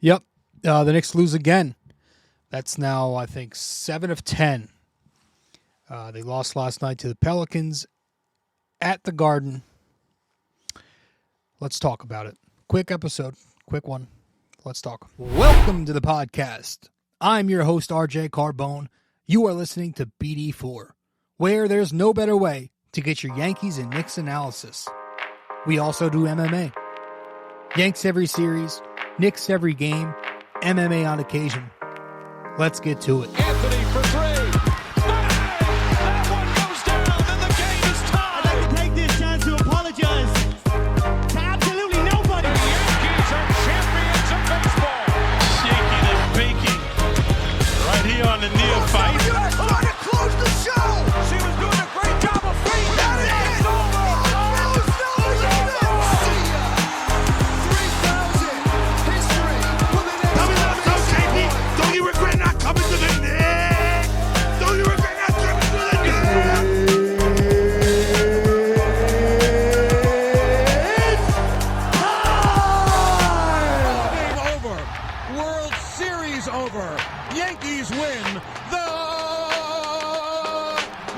Yep. The Knicks lose again. That's now, I think, 7 of 10. They lost last night to the Pelicans at the Garden. Let's talk about it. Quick episode. Quick one. Let's talk. Welcome to the podcast. I'm your host, RJ Carbone. You are listening to BD4, where there's no better way to get your Yankees and Knicks analysis. We also do MMA. Yanks every series, Knicks every game, MMA on occasion. Let's get to it. Anthony for three. Bang! That one goes down, and the game is tied. I'd like to take this chance to apologize to absolutely nobody. The Yankees are champions of baseball. Shaking and baking right here on the neophyte. You guys trying to close the show. She was doing a great job of feeding that. It's over. Don't you regret not coming to the net? Don't you regret not coming to the net? Game over. World Series over. Yankees win. The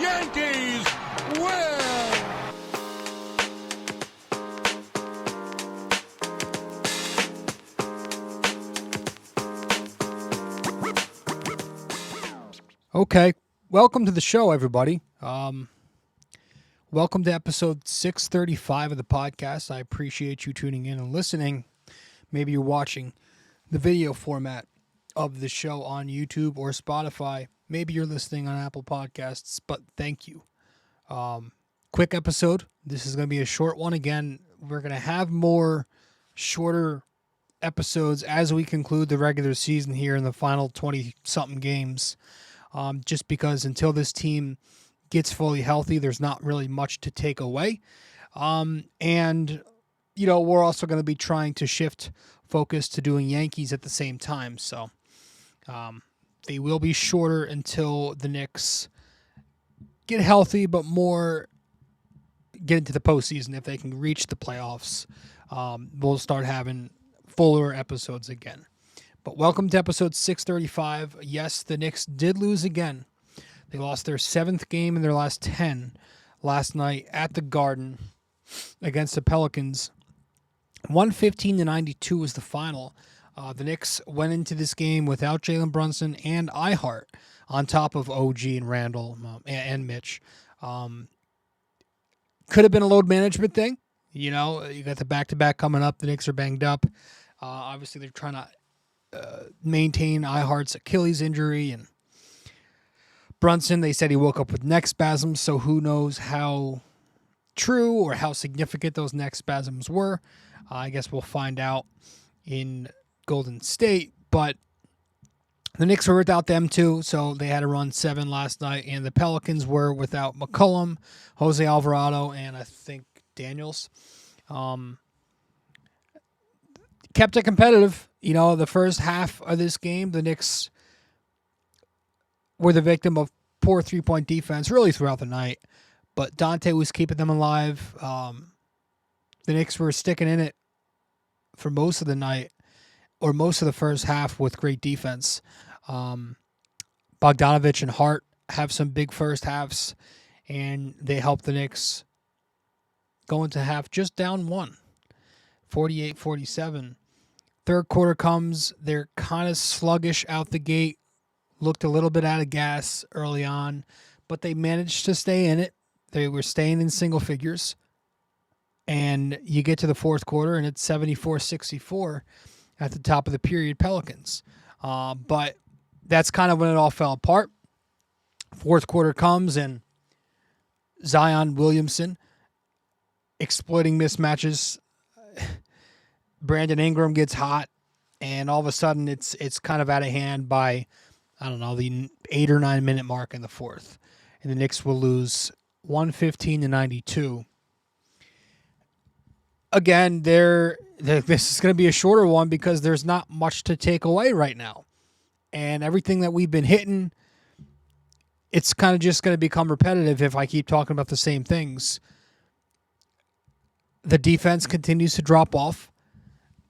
Yankees win. Okay. Welcome to the show, everybody. Welcome to episode 635 of the podcast. I appreciate you tuning in and listening. Maybe you're watching the video format of the show on YouTube or Spotify. Maybe you're listening on Apple Podcasts, but thank you. Quick episode. This is going to be a short one. Again, we're going to have more shorter episodes as we conclude the regular season here in the final 20-something games. Just because until this team gets fully healthy, there's not really much to take away. And, you know, we're also going to be trying to shift focus to doing Yankees at the same time. So they will be shorter until the Knicks get healthy, but more get into the postseason. If they can reach the playoffs, we'll start having fuller episodes again. But welcome to episode 635. Yes, the Knicks did lose again. They lost their 7th game in their last 10 last night at the Garden against the Pelicans. 115-92 was the final. The Knicks went into this game without Jalen Brunson and Ihart on top of OG and Randall and Mitch. Could have been a load management thing. You know, you got the back-to-back coming up. The Knicks are banged up. Obviously, they're trying to maintain Ihart's Achilles injury, and Brunson, they said he woke up with neck spasms, so who knows how true or how significant those neck spasms were. I guess we'll find out in Golden State, but the Knicks were without them too, so they had to run 7 last night, and the Pelicans were without McCollum, Jose Alvarado, and I think Daniels. Kept it competitive. You know, the first half of this game, the Knicks were the victim of poor three-point defense really throughout the night. But Dante was keeping them alive. The Knicks were sticking in it for most of the night, or most of the first half, with great defense. Bogdanovich and Hart have some big first halves, and they helped the Knicks go into half just down 1, 48-47. Third quarter comes, they're kind of sluggish out the gate, looked a little bit out of gas early on, but they managed to stay in it. They were staying in single figures, and you get to the fourth quarter, and it's 74-64 at the top of the period, Pelicans. But that's kind of when it all fell apart. Fourth quarter comes, and Zion Williamson exploiting mismatches. Brandon Ingram gets hot, and all of a sudden it's kind of out of hand by, I don't know, the 8 or 9 minute mark in the fourth. And the Knicks will lose 115-92. Again, this is going to be a shorter one because there's not much to take away right now. And everything that we've been hitting, it's kind of just going to become repetitive if I keep talking about the same things. The defense continues to drop off.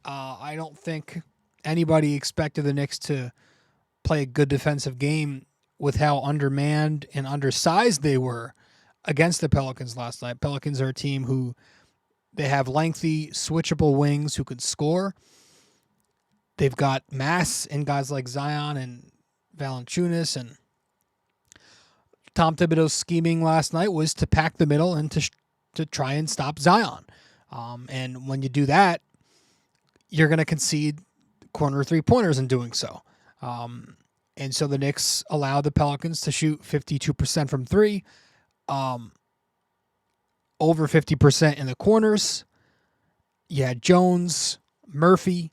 I don't think anybody expected the Knicks to play a good defensive game with how undermanned and undersized they were against the Pelicans last night. Pelicans are a team who they have lengthy, switchable wings who can score. They've got mass in guys like Zion and Valanciunas, and Tom Thibodeau's scheming last night was to pack the middle and to try and stop Zion. And when you do that, you're going to concede corner three-pointers in doing so. And so the Knicks allowed the Pelicans to shoot 52% from three, over 50% in the corners. You had Jones, Murphy,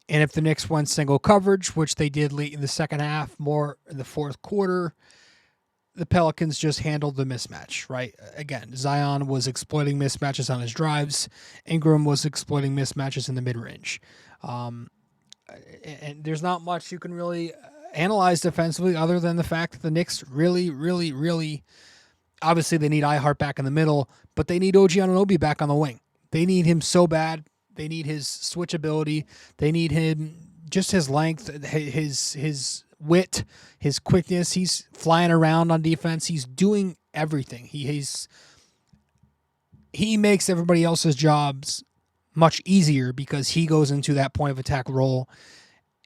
and if the Knicks went single coverage, which they did late in the second half, more in the fourth quarter, the Pelicans just handled the mismatch, right? Again, Zion was exploiting mismatches on his drives. Ingram was exploiting mismatches in the mid-range. And there's not much you can really analyze defensively other than the fact that the Knicks really, really, really, obviously they need Ihart back in the middle, but they need OG Anunoby back on the wing. They need him so bad. They need his switchability. They need him, just his length, his wit, his quickness. He's flying around on defense. He's doing everything. He makes everybody else's jobs much easier because he goes into that point of attack role.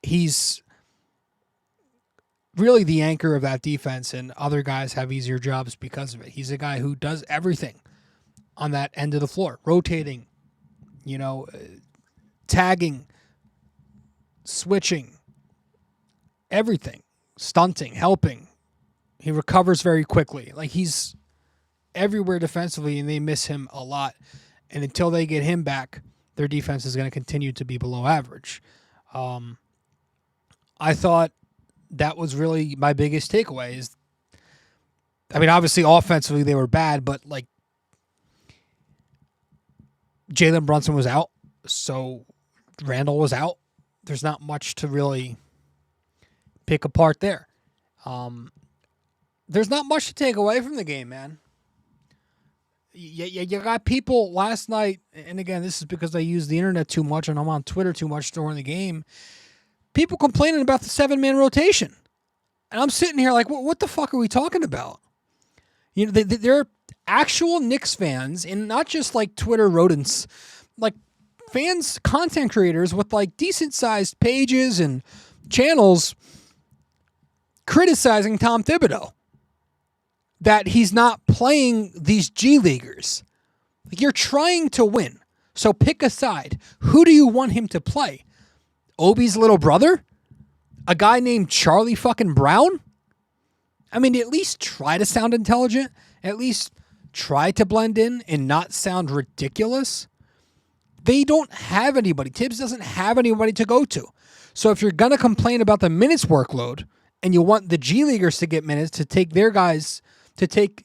He's really the anchor of that defense, and other guys have easier jobs because of it. He's a guy who does everything on that end of the floor, rotating, tagging, switching, everything, stunting, helping. He recovers very quickly. Like, he's everywhere defensively, and they miss him a lot. And until they get him back, their defense is going to continue to be below average. I thought that was really my biggest takeaway. Obviously offensively they were bad, but like Jalen Brunson was out, so Randall was out. There's not much to really pick apart there. There's not much to take away from the game, man. You got people last night, and again, this is because I use the internet too much and I'm on Twitter too much during the game. People complaining about the 7-man rotation. And I'm sitting here like, what the fuck are we talking about? They're actual Knicks fans, and not just like Twitter rodents, like fans, content creators with like decent-sized pages and channels criticizing Tom Thibodeau. That he's not playing these G Leaguers. Like, you're trying to win. So pick a side. Who do you want him to play? Obi's little brother? A guy named Charlie fucking Brown? At least try to sound intelligent. At least try to blend in and not sound ridiculous. They don't have anybody. Thibs doesn't have anybody to go to. So if you're going to complain about the minutes workload and you want the G Leaguers to get minutes, to take their guys, to take,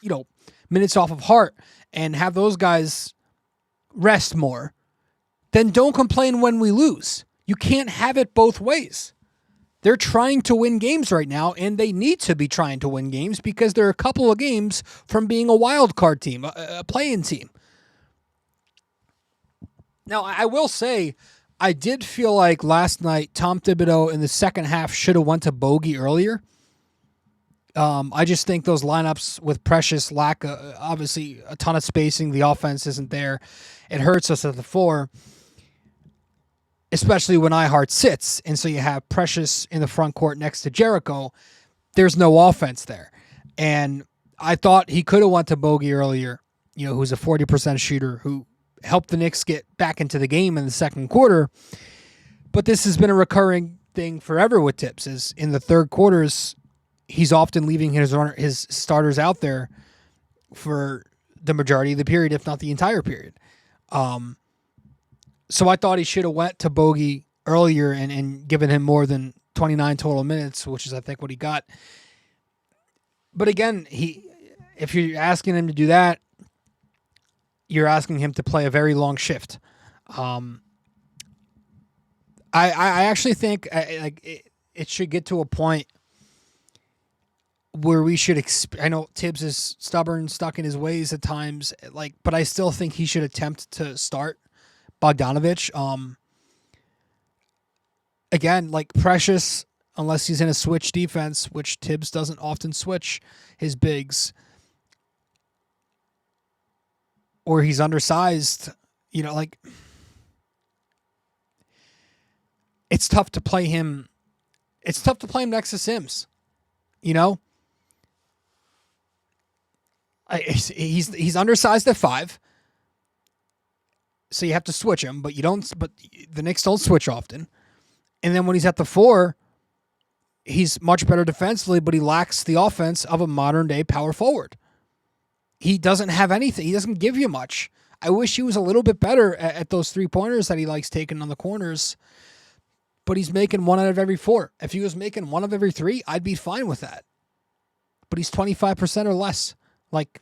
minutes off of Hart and have those guys rest more, then don't complain when we lose. You can't have it both ways. They're trying to win games right now, and they need to be trying to win games because they're a couple of games from being a wild card team, a play-in team. Now, I will say, I did feel like last night Tom Thibodeau in the second half should have went to Bogey earlier. I just think those lineups with Precious lack, obviously, a ton of spacing. The offense isn't there. It hurts us at the 4, especially when Ihart sits. And so you have Precious in the front court next to Jericho. There's no offense there. And I thought he could have went to Bogey earlier, who's a 40% shooter, who helped the Knicks get back into the game in the second quarter. But this has been a recurring thing forever with Thibs, is in the third quarters, he's often leaving his starters out there for the majority of the period, if not the entire period. So I thought he should have went to Bogey earlier and given him more than 29 total minutes, which is, I think, what he got. But again, if you're asking him to do that, you're asking him to play a very long shift. I actually think it should get to a point where we should. I know Thibs is stubborn, stuck in his ways at times, but I still think he should attempt to start Bogdanovich. again, like Precious, unless he's in a switch defense, which Thibs doesn't often switch his bigs, or he's undersized, like it's tough to play him. It's tough to play him next to Sims, He's undersized at 5, so you have to switch him, but you don't. But the Knicks don't switch often. And then when he's at the 4, he's much better defensively, but he lacks the offense of a modern day power forward. He doesn't have anything. He doesn't give you much. I wish he was a little bit better at those 3-pointers that he likes taking on the corners, but he's making 1 out of every 4. If he was making 1 of every 3, I'd be fine with that. But he's 25% or less. Like,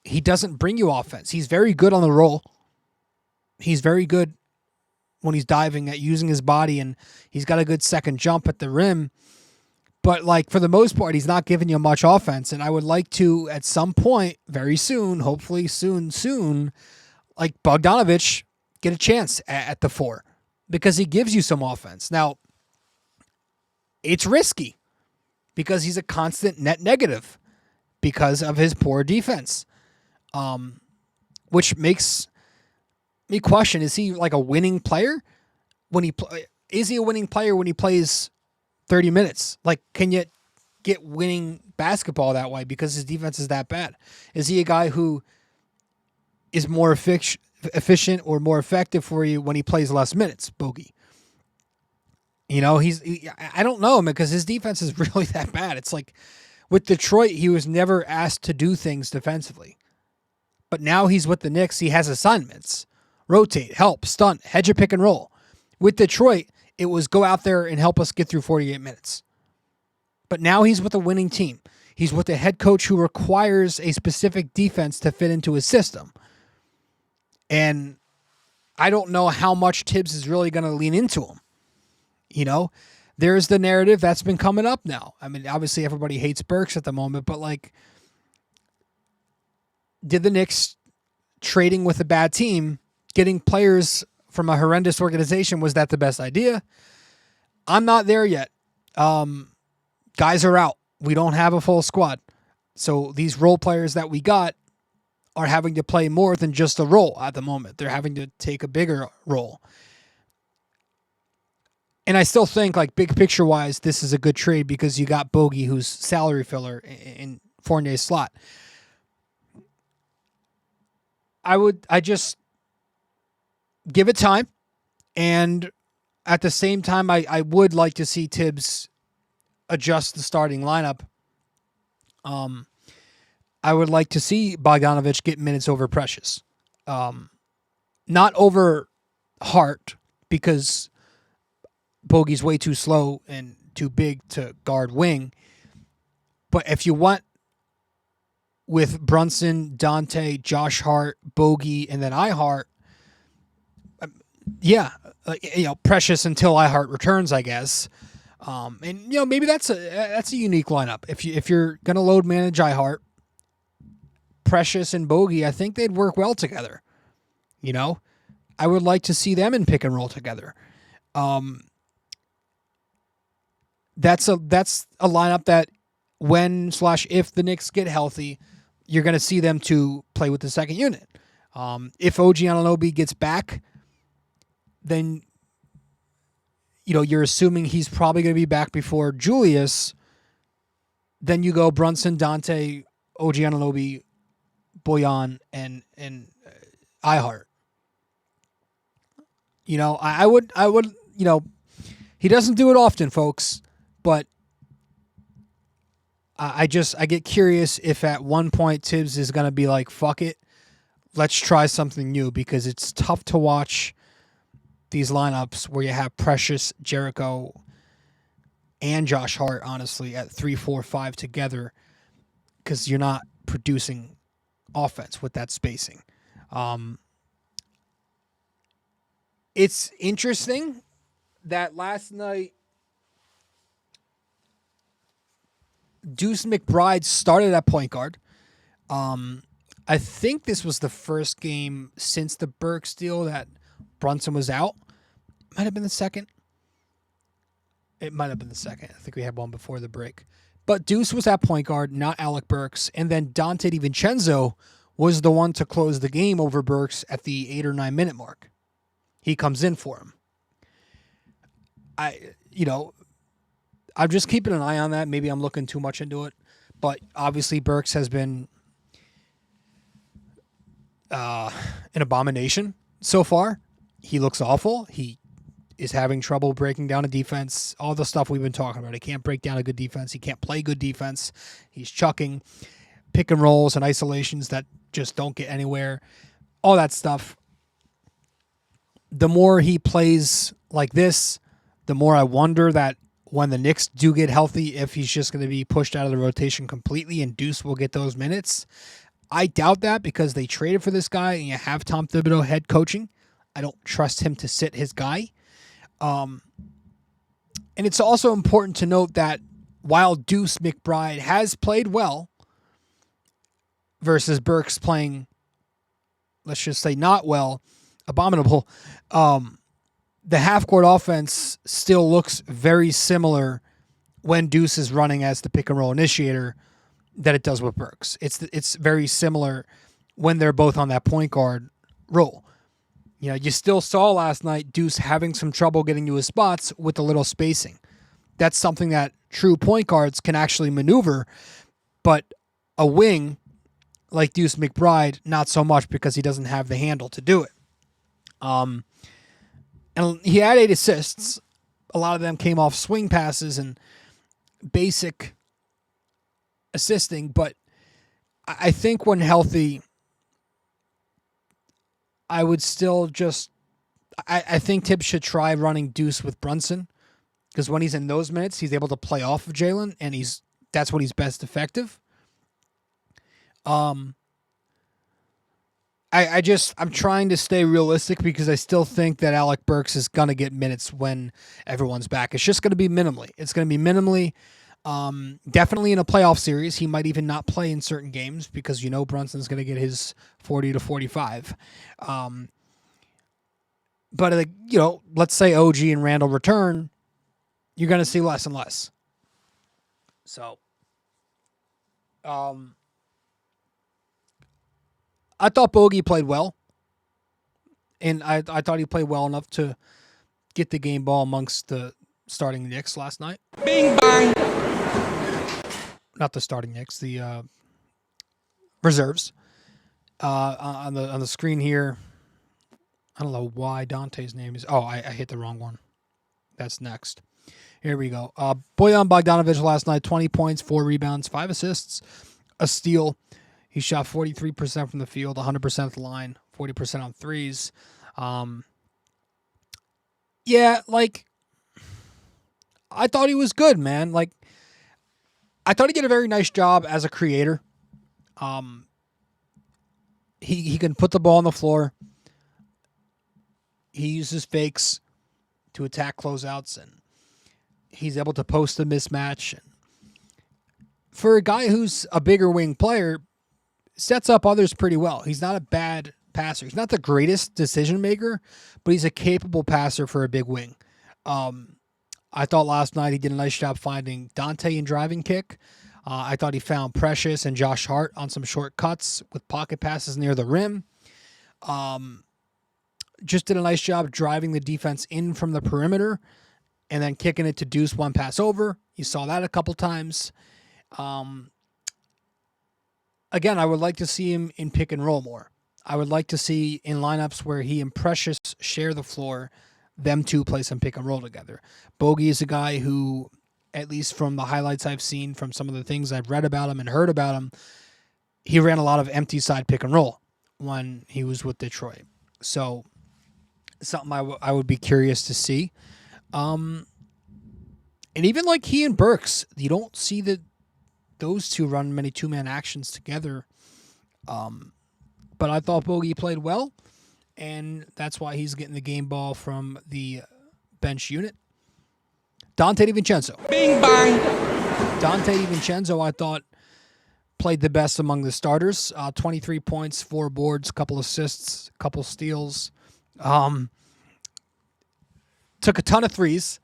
he doesn't bring you offense. He's very good on the roll. He's very good when he's diving at using his body, and he's got a good second jump at the rim. But, like, for the most part, he's not giving you much offense. And I would like to, at some point, very soon, hopefully soon, like Bogdanovich, get a chance at the 4 because he gives you some offense. Now, it's risky because he's a constant net negative because of his poor defense, which makes me question, is he like a winning player is he a winning player when he plays 30 minutes? Like, can you get winning basketball that way because his defense is that bad? Is he a guy who is more efficient or more effective for you when he plays less minutes, Bogey? I don't know, because his defense is really that bad. It's like with Detroit, he was never asked to do things defensively. But now he's with the Knicks. He has assignments. Rotate, help, stunt, hedge a pick and roll. With Detroit, it was go out there and help us get through 48 minutes. But now he's with a winning team. He's with a head coach who requires a specific defense to fit into his system. And I don't know how much Thibs is really going to lean into him. There's the narrative that's been coming up now. I mean, obviously everybody hates Burks at the moment, but like, did the Knicks trading with a bad team, getting players from a horrendous organization, was that the best idea? I'm not there yet. Guys are out. We don't have a full squad. So these role players that we got are having to play more than just a role at the moment. They're having to take a bigger role. And I still think, like, big picture wise, this is a good trade because you got Bogey, who's salary filler in Fournier's slot. I just give it time. And at the same time, I would like to see Thibs adjust the starting lineup. I would like to see Bogdanovich get minutes over Precious. Not over Hart, because Bogey's way too slow and too big to guard wing. But if you want, with Brunson, Dante, Josh Hart, Bogey, and then Ihart, Precious until Ihart returns, I guess. And maybe that's a unique lineup. If you're gonna load manage Ihart, Precious and Bogey, I think they'd work well together. I would like to see them in pick and roll together. That's a lineup that when/if the Knicks get healthy, you're going to see them to play with the second unit. If OG Anunoby gets back, then you're assuming he's probably going to be back before Julius. Then you go Brunson, Dante, OG Anunoby, Bojan, and Ihart. I would he doesn't do it often, folks, but I get curious if at one point Thibs is going to be like, fuck it, let's try something new, because it's tough to watch these lineups where you have Precious, Jericho, and Josh Hart, honestly, at 3, 4, 5 together, because you're not producing offense with that spacing. It's interesting that last night Deuce McBride started at point guard. I think this was the first game since the Burks deal that Brunson was out. Might have been the second. It might have been the second. I think we had one before the break. But Deuce was at point guard, not Alec Burks. And then Dante DiVincenzo was the one to close the game over Burks at the 8 or 9 minute mark. He comes in for him. I'm just keeping an eye on that. Maybe I'm looking too much into it. But obviously Burks has been an abomination so far. He looks awful. He is having trouble breaking down a defense. All the stuff we've been talking about. He can't break down a good defense. He can't play good defense. He's chucking pick and rolls and isolations that just don't get anywhere. All that stuff. The more he plays like this, the more I wonder that when the Knicks do get healthy, if he's just going to be pushed out of the rotation completely and Deuce will get those minutes. I doubt that because they traded for this guy and you have Tom Thibodeau head coaching. I don't trust him to sit his guy. And it's also important to note that while Deuce McBride has played well versus Burks playing, let's just say not well, abominable, the half-court offense still looks very similar when Deuce is running as the pick-and-roll initiator that it does with Burks. It's very similar when they're both on that point guard role. You know, you still saw last night Deuce having some trouble getting to his spots with a little spacing. That's something that true point guards can actually maneuver, but a wing like Deuce McBride, not so much because he doesn't have the handle to do it. And he had 8 assists. A lot of them came off swing passes and basic assisting, but I think when healthy, I would still just... I think Thibs should try running Deuce with Brunson, because when he's in those minutes, he's able to play off of Jalen, and that's when he's best effective. I'm trying to stay realistic because I still think that Alec Burks is going to get minutes when everyone's back. It's just going to be minimally. It's going to be minimally. Definitely in a playoff series. He might even not play in certain games because, Brunson's going to get his 40 to 45. But, let's say OG and Randall return, you're going to see less and less. So, I thought Bogey played well, and I thought he played well enough to get the game ball amongst the starting Knicks last night. Bing bang. Not the starting Knicks, the reserves. On the screen here, I don't know why Dante's name is... Oh, I hit the wrong one. That's next. Here we go. Bojan Bogdanovic last night, 20 points, 4 rebounds, 5 assists, a steal. He shot 43% from the field, 100% at the line, 40% on threes. I thought he was good, man. I thought he did a very nice job as a creator. He can put the ball on the floor. He uses fakes to attack closeouts, and he's able to post a mismatch. And for a guy who's a bigger wing player, sets up others pretty well. He's not a bad passer. He's not the greatest decision maker, but he's a capable passer for a big wing. I thought last night he did a nice job finding Dante in driving kick. I thought he found Precious and Josh Hart on some short cuts with pocket passes near the rim. Just did a nice job driving the defense in from the perimeter and then kicking it to Deuce one pass over. You saw that a couple times. Again, I would like to see him in pick and roll more. I would like to see in lineups where he and Precious share the floor, them two play some pick and roll together. Bogey is a guy who, at least from the highlights I've seen, from some of the things I've read about him and heard about him, he ran a lot of empty side pick and roll when he was with Detroit. So, something I would be curious to see. And even like he and Burks, you don't see those two run many two-man actions together. But I thought Bogey played well, and that's why he's getting the game ball from the bench unit. Dante DiVincenzo. Bing bang. Dante DiVincenzo, I thought, played the best among the starters. 23 points, 4 boards, couple assists, couple steals. Took a ton of threes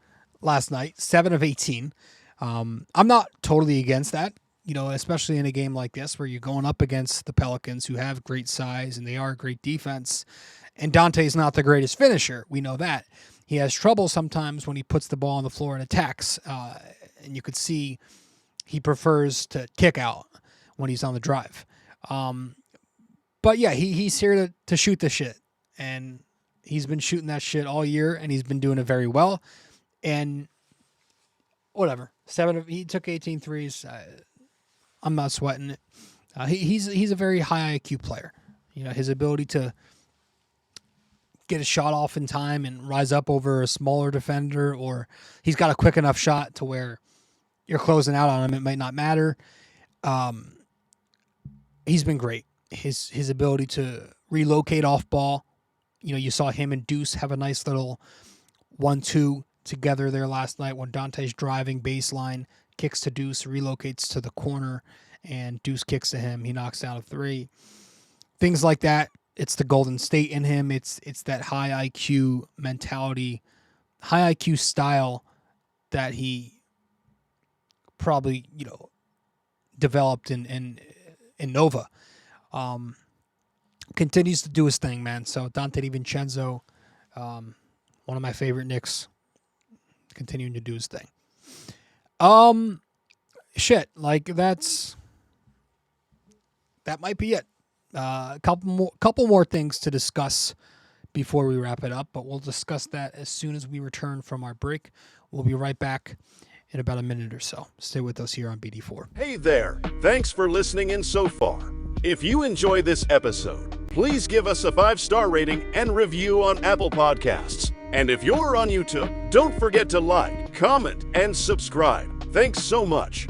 last night, 7 of 18. I'm not totally against that, especially in a game like this where you're going up against the Pelicans, who have great size and they are a great defense. And Dante's not the greatest finisher. We know that. He has trouble sometimes when he puts the ball on the floor and attacks. And you could see he prefers to kick out when he's on the drive. But yeah, he's here to shoot the shit. And he's been shooting that shit all year, and he's been doing it very well. And whatever. He took 18 threes. I'm not sweating it. He's a very high IQ player. His ability to get a shot off in time and rise up over a smaller defender, or he's got a quick enough shot to where you're closing out on him. It might not matter. He's been great. His ability to relocate off ball. You saw him and Deuce have a nice little 1-2 together there last night when Dante's driving baseline, kicks to Deuce, relocates to the corner, and Deuce kicks to him. He knocks down a three. Things like that. It's the Golden State in him. It's that high IQ mentality, high IQ style that he probably, developed in Nova. Continues to do his thing, man. So Dante DiVincenzo, one of my favorite Knicks, continuing to do his thing. Shit, like that might be it. A couple more things to discuss before we wrap it up, but we'll discuss that as soon as we return from our break. We'll be right back in about a minute or so. Stay with us here on BD4. Hey there, thanks for listening in so far. If you enjoy this episode, please give us a 5-star rating and review on Apple Podcasts. And if you're on YouTube, don't forget to like, comment, and subscribe. Thanks so much.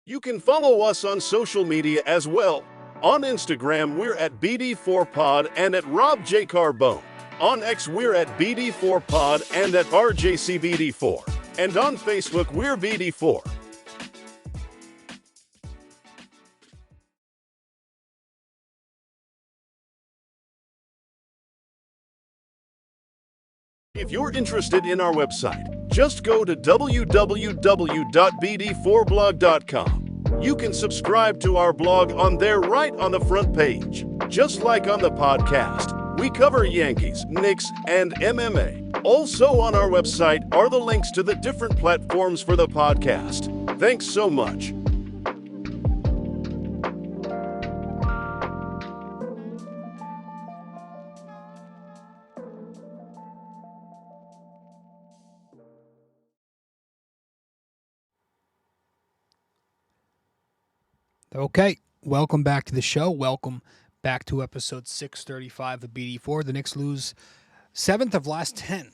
You can follow us on social media as well. On Instagram, we're at BD4Pod and at Rob J. Carbone. On X, we're at BD4Pod and at RJCBD4. And on Facebook, we're BD4. If you're interested in our website, just go to www.bd4blog.com. You can subscribe to our blog on there right on the front page. Just like on the podcast, we cover Yankees, Knicks, and MMA. Also on our website are the links to the different platforms for the podcast. Thanks so much. Okay, welcome back to the show. Welcome back to episode 635 of BD4. The Knicks lose 7th of last 10.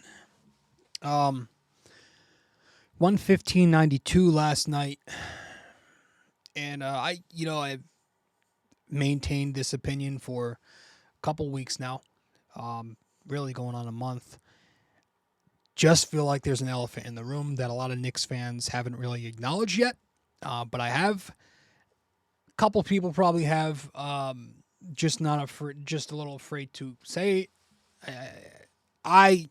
115-92 last night. And I've maintained this opinion for a couple weeks now. Really going on a month. Just feel like there's an elephant in the room that a lot of Knicks fans haven't really acknowledged yet. But I have. Couple people probably have, just a little afraid to say. I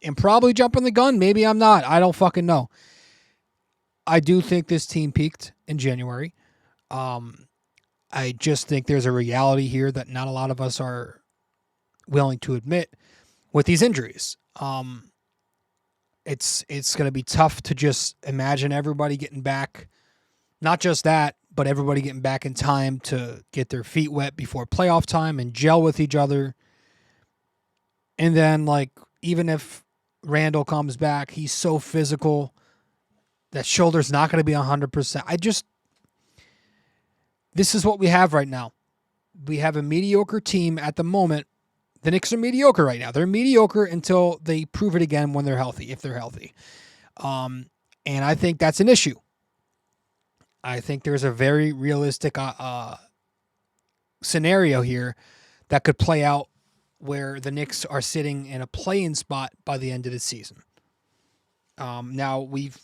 am probably jumping the gun. Maybe I'm not. I don't fucking know. I do think this team peaked in January. I just think there's a reality here that not a lot of us are willing to admit with these injuries. It's going to be tough to just imagine everybody getting back. Not just that, but everybody getting back in time to get their feet wet before playoff time and gel with each other. And then, even if Randall comes back, he's so physical. That shoulder's not going to be 100%. This is what we have right now. We have a mediocre team at the moment. The Knicks are mediocre right now. They're mediocre until they prove it again when they're healthy, if they're healthy. And I think that's an issue. I think there's a very realistic scenario here that could play out where the Knicks are sitting in a play-in spot by the end of the season. Now, we've,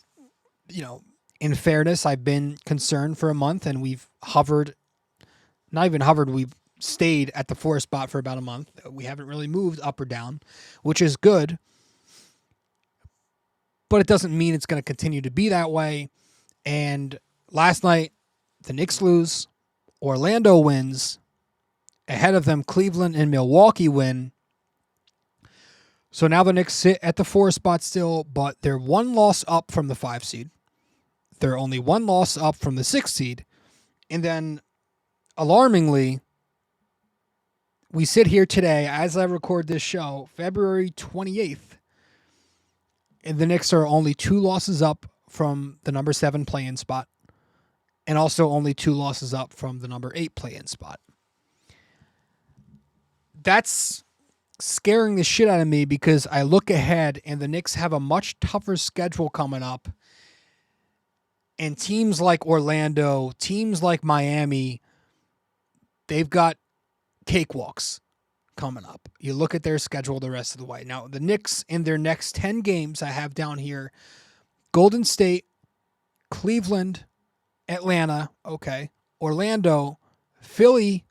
in fairness, I've been concerned for a month, and we've hovered, not even hovered, we've stayed at the 4 spot for about a month. We haven't really moved up or down, which is good. But it doesn't mean it's going to continue to be that way. And last night, the Knicks lose. Orlando wins. Ahead of them, Cleveland and Milwaukee win. So now the Knicks sit at the 4 spot still, but they're 1 loss up from the 5 seed. They're only 1 loss up from the 6 seed. And then, alarmingly, we sit here today, as I record this show, February 28th, and the Knicks are only 2 losses up from the number 7 play-in spot, and also only 2 losses up from the number 8 play-in spot. That's scaring the shit out of me because I look ahead and the Knicks have a much tougher schedule coming up. And teams like Orlando, teams like Miami, they've got cakewalks coming up. You look at their schedule the rest of the way. Now, the Knicks in their next 10 games I have down here, Golden State, Cleveland, Atlanta, okay, Orlando, Philly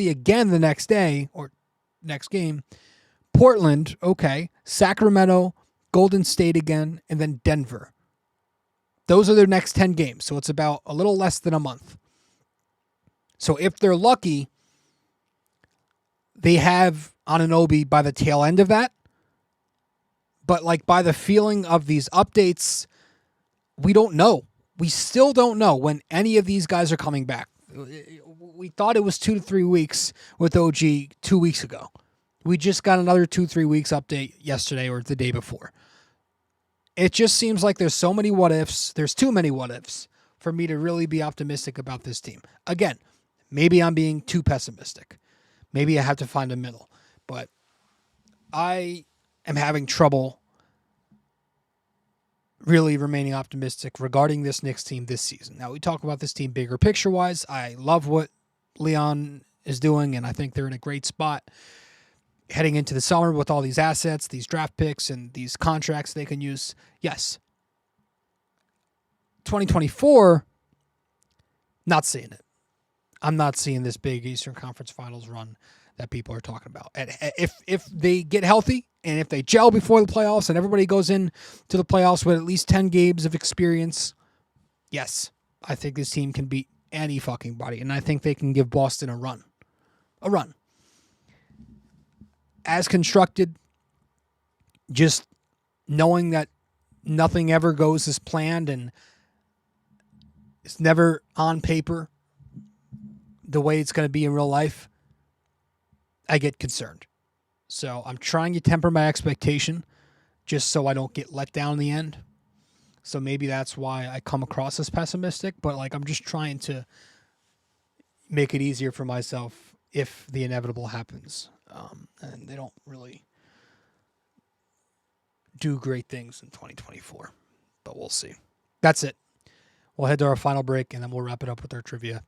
again the next day, or next game, Portland, okay, Sacramento, Golden State again, and then Denver. Those are their next 10 games, so it's about a little less than a month. So if they're lucky, they have Anunoby by the tail end of that. But like by the feeling of these updates, we don't know. We still don't know when any of these guys are coming back. We thought it was 2 to 3 weeks with OG 2 weeks ago. We just got another 2-3 weeks update yesterday or the day before. It just seems like there's so many what ifs. There's too many what ifs for me to really be optimistic about this team. Again, maybe I'm being too pessimistic. Maybe I have to find a middle. But I am having trouble really remaining optimistic regarding this Knicks team this season. Now, we talk about this team bigger picture-wise. I love what Leon is doing, and I think they're in a great spot heading into the summer with all these assets, these draft picks, and these contracts they can use. Yes. 2024, not seeing it. I'm not seeing this big Eastern Conference Finals run that people are talking about. And if they get healthy and if they gel before the playoffs and everybody goes in to the playoffs with at least 10 games of experience, yes, I think this team can beat any fucking body. And I think they can give Boston a run. A run. As constructed, just knowing that nothing ever goes as planned and it's never on paper the way it's going to be in real life, I get concerned. So I'm trying to temper my expectation just so I don't get let down in the end. So maybe that's why I come across as pessimistic, but like I'm just trying to make it easier for myself if the inevitable happens. And they don't really do great things in 2024, but we'll see. That's it. We'll head to our final break, and then we'll wrap it up with our trivia.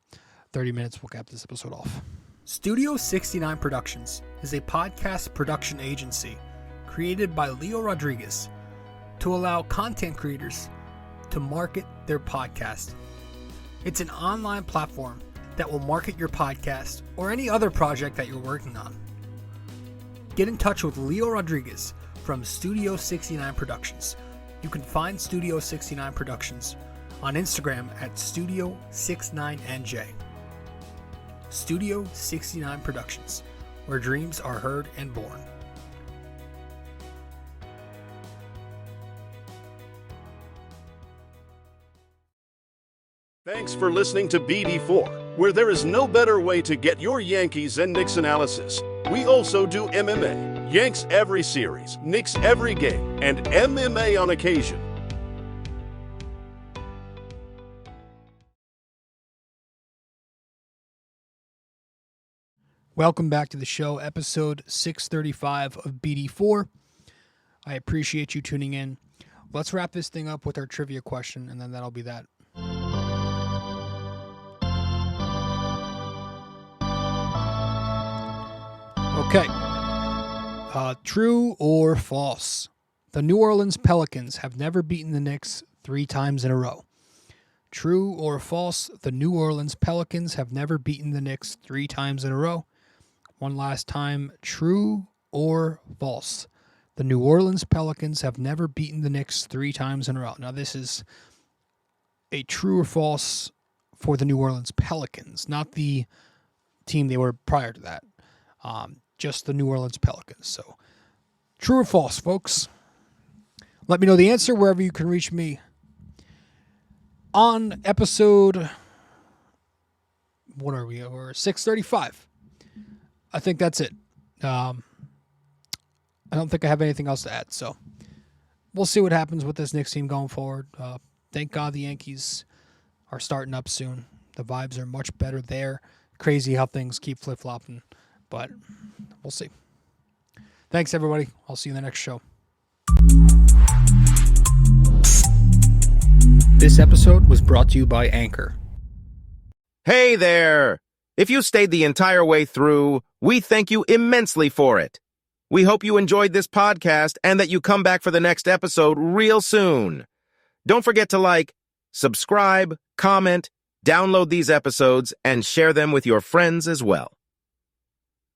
30 minutes, we'll cap this episode off. Studio 69 Productions is a podcast production agency created by Leo Rodriguez to allow content creators to market their podcast. It's an online platform that will market your podcast or any other project that you're working on. Get in touch with Leo Rodriguez from Studio 69 Productions. You can find Studio 69 Productions on Instagram at Studio69NJ. Studio 69 Productions, where dreams are heard and born. Thanks for listening to BD4, where there is no better way to get your Yankees and Knicks analysis. We also do MMA, Yanks every series, Knicks every game, and MMA on occasion. Welcome back to the show, episode 635 of BD4. I appreciate you tuning in. Let's wrap this thing up with our trivia question, and then that'll be that. Okay. True or false? The New Orleans Pelicans have never beaten the Knicks 3 times in a row. True or false, the New Orleans Pelicans have never beaten the Knicks 3 times in a row. One last time, true or false, the New Orleans Pelicans have never beaten the Knicks 3 times in a row. Now, this is a true or false for the New Orleans Pelicans, not the team they were prior to that. Just the New Orleans Pelicans. So, true or false, folks? Let me know the answer wherever you can reach me. On episode, what are we over? 635. I think that's it. I don't think I have anything else to add. So we'll see what happens with this Knicks team going forward. Thank God the Yankees are starting up soon. The vibes are much better there. Crazy how things keep flip-flopping, but we'll see. Thanks, everybody. I'll see you in the next show. This episode was brought to you by Anchor. Hey there! If you stayed the entire way through, we thank you immensely for it. We hope you enjoyed this podcast and that you come back for the next episode real soon. Don't forget to like, subscribe, comment, download these episodes, and share them with your friends as well.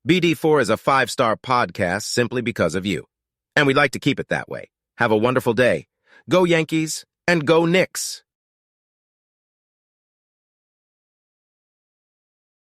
BD4 is a 5-star podcast simply because of you. And we'd like to keep it that way. Have a wonderful day. Go Yankees and go Knicks!